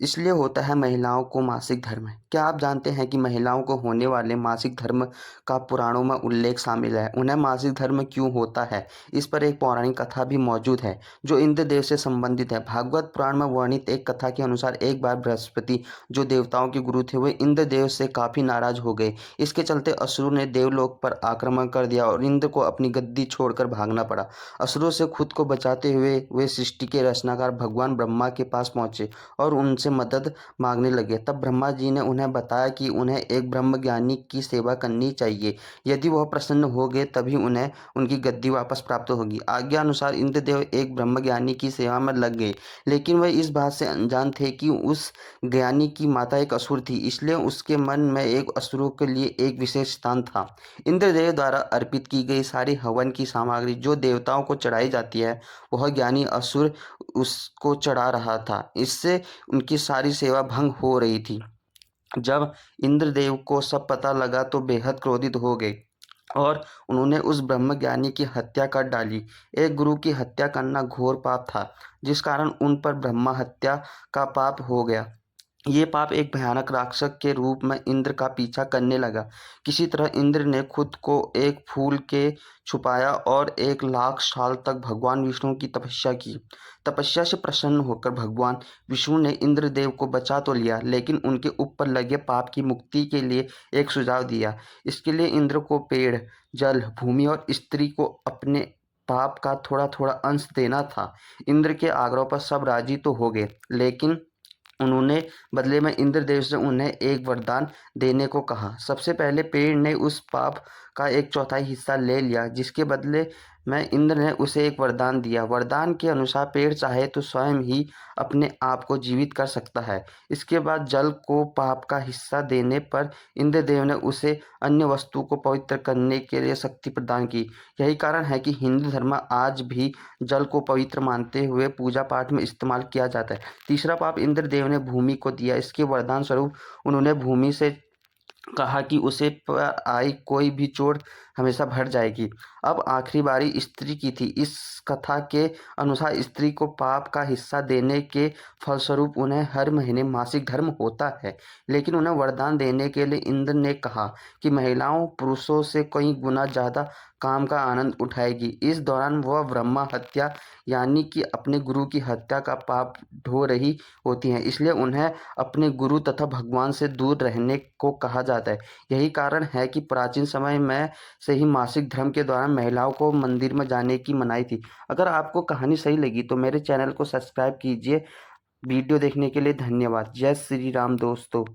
इसलिए होता है महिलाओं को मासिक धर्म। क्या आप जानते हैं कि महिलाओं को होने वाले मासिक धर्म का पुराणों में उल्लेख शामिल है? उन्हें मासिक धर्म क्यों होता है, इस पर एक पौराणिक कथा भी मौजूद है जो इंद्रदेव से संबंधित है। भागवत पुराण में वर्णित एक कथा के अनुसार एक बार बृहस्पति, जो देवताओं के गुरु थे, वे इंद्रदेव से काफी नाराज हो गए। इसके चलते असुरों ने देवलोक पर आक्रमण कर दिया और इंद्र को अपनी गद्दी छोड़कर भागना पड़ा। असुरों से खुद को बचाते हुए वे सृष्टि के रचनाकार भगवान ब्रह्मा के पास पहुंचे और उनसे मदद मांगने लगे। तब ब्रह्मा जी ने उन्हें बताया कि उन्हें एक ब्रह्मज्ञानी की सेवा करनी चाहिए। यदि वह प्रसन्न हो गए तभी उन्हें उनकी गद्दी वापस प्राप्त होगी। आज्ञा अनुसार इंद्रदेव एक ब्रह्मज्ञानी की सेवा में लग गए, लेकिन वह इस बात से अनजान थे कि उस ज्ञानी की माता एक असुर थी, इसलिए उसके मन में एक असुरों के लिए एक विशेष स्थान था। इंद्रदेव द्वारा अर्पित की गई सारी हवन की सामग्री जो देवताओं को चढ़ाई जाती है, वह ज्ञानी असुर उसको चढ़ा रहा था। इससे उनकी सारी सेवा भंग हो रही थी। जब इंद्रदेव को सब पता लगा तो बेहद क्रोधित हो गए और उन्होंने उस ब्रह्मज्ञानी की हत्या कर डाली। एक गुरु की हत्या करना घोर पाप था, जिस कारण उन पर ब्रह्मा हत्या का पाप हो गया। ये पाप एक भयानक राक्षस के रूप में इंद्र का पीछा करने लगा। किसी तरह इंद्र ने खुद को एक फूल के छुपाया और 1 लाख साल तक भगवान विष्णु की तपस्या की। तपस्या से प्रसन्न होकर भगवान विष्णु ने इंद्रदेव को बचा तो लिया, लेकिन उनके ऊपर लगे पाप की मुक्ति के लिए एक सुझाव दिया। इसके लिए इंद्र को पेड़, जल, भूमि और स्त्री को अपने पाप का थोड़ा थोड़ा अंश देना था। इंद्र के आग्रह पर सब राजी तो हो गए, लेकिन उन्होंने बदले में इंद्रदेव से उन्हें एक वरदान देने को कहा। सबसे पहले पेड़ ने उस पाप का 1/4 हिस्सा ले लिया, जिसके बदले में इंद्र ने उसे एक वरदान दिया। वरदान के अनुसार पेड़ चाहे तो स्वयं ही अपने आप को जीवित कर सकता है। इसके बाद जल को पाप का हिस्सा देने पर इंद्रदेव ने उसे अन्य वस्तु को पवित्र करने के लिए शक्ति प्रदान की। यही कारण है कि हिंदू धर्म आज भी जल को पवित्र मानते हुए पूजा पाठ में इस्तेमाल किया जाता है। तीसरा पाप इंद्रदेव ने भूमि को दिया। इसके वरदान स्वरूप उन्होंने भूमि से कहा कि उसे पर आई कोई भी चोट हमेशा भर जाएगी। अब आखिरी बारी स्त्री की थी। इस कथा के अनुसार स्त्री को पाप का हिस्सा देने के फलस्वरूप उन्हें हर महीने मासिक धर्म होता है, लेकिन उन्हें वरदान देने के लिए इंद्र ने कहा कि महिलाओं पुरुषों से कई गुना ज़्यादा काम का आनंद उठाएगी। इस दौरान वह ब्रह्मा हत्या यानी कि अपने गुरु की हत्या का पाप ढो रही होती हैं, इसलिए उन्हें अपने गुरु तथा भगवान से दूर रहने को कहा जाता है। यही कारण है कि प्राचीन समय में से ही मासिक धर्म के दौरान महिलाओं को मंदिर में जाने की मनाही थी। अगर आपको कहानी सही लगी तो मेरे चैनल को सब्सक्राइब कीजिए। वीडियो देखने के लिए धन्यवाद। जय श्री राम दोस्तों।